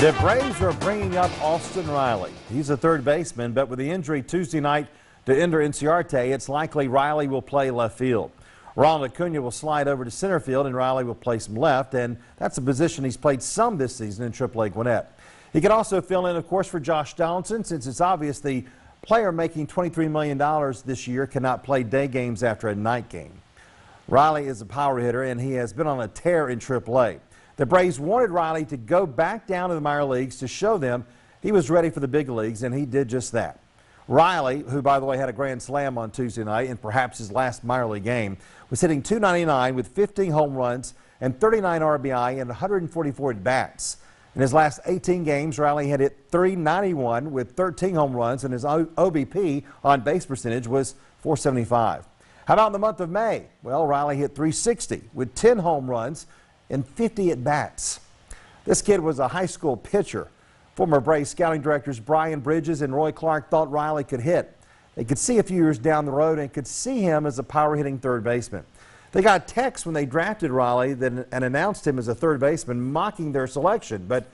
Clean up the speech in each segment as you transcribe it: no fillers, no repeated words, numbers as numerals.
The Braves are bringing up Austin Riley. He's a third baseman, but with the injury Tuesday night to Ender Inciarte, it's likely Riley will play left field. Ronald Acuna will slide over to center field, and Riley will play some left, and that's a position he's played some this season in AAA Gwinnett. He can also fill in, of course, for Josh Donaldson, since it's obvious the player making $23 million this year cannot play day games after a night game. Riley is a power hitter, and he has been on a tear in AAA. The Braves wanted Riley to go back down to the minor leagues to show them he was ready for the big leagues, and he did just that. Riley, who by the way had a grand slam on Tuesday night in perhaps his last minor league game, was hitting .299 with 15 home runs and 39 RBI and 144 at-bats. In his last 18 games, Riley had hit .391 with 13 home runs, and his OBP on base percentage was .475. How about in the month of May? Well, Riley hit .360 with 10 home runs and 50 at-bats. This kid was a high school pitcher. Former Braves scouting directors Brian Bridges and Roy Clark thought Riley could hit. They could see a few years down the road and could see him as a power-hitting third baseman. They got texts when they drafted Riley and announced him as a third baseman, mocking their selection, but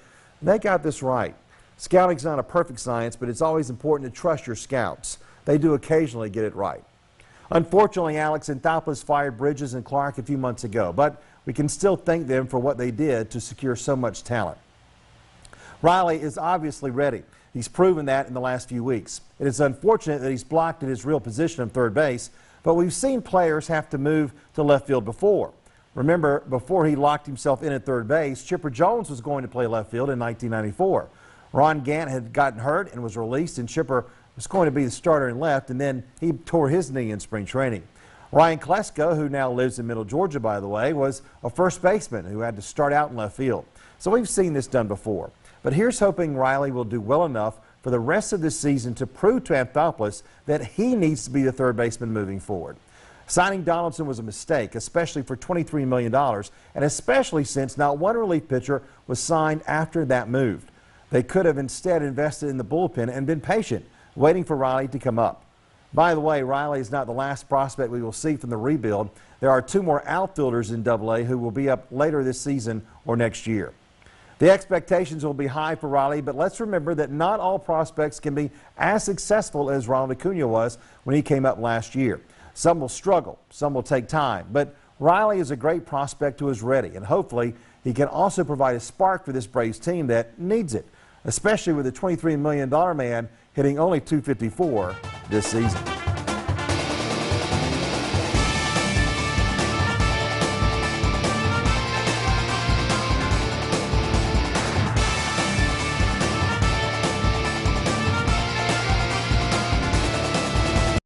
they got this right. Scouting's not a perfect science, but it's always important to trust your scouts. They do occasionally get it right. Unfortunately, Alex Anthopoulos fired Bridges and Clark a few months ago, but we can still thank them for what they did to secure so much talent. Riley is obviously ready. He's proven that in the last few weeks. It is unfortunate that he's blocked at his real position of third base, but we've seen players have to move to left field before. Remember, before he locked himself in at third base, Chipper Jones was going to play left field in 1994. Ron Gant had gotten hurt and was released, and Chipper was going to be the starter in left, and then he tore his knee in spring training. Ryan Klesko, who now lives in Middle Georgia, by the way, was a first baseman who had to start out in left field. So we've seen this done before. But here's hoping Riley will do well enough for the rest of this season to prove to Anthopoulos that he needs to be the third baseman moving forward. Signing Donaldson was a mistake, especially for $23 million, and especially since not one relief pitcher was signed after that move. They could have instead invested in the bullpen and been patient, waiting for Riley to come up. By the way, Riley is not the last prospect we will see from the rebuild. There are two more outfielders in AA who will be up later this season or next year. The expectations will be high for Riley, but let's remember that not all prospects can be as successful as Ronald Acuna was when he came up last year. Some will struggle, some will take time, but Riley is a great prospect who is ready, and hopefully he can also provide a spark for this Braves team that needs it, especially with the $23 million man hitting only .254 this season.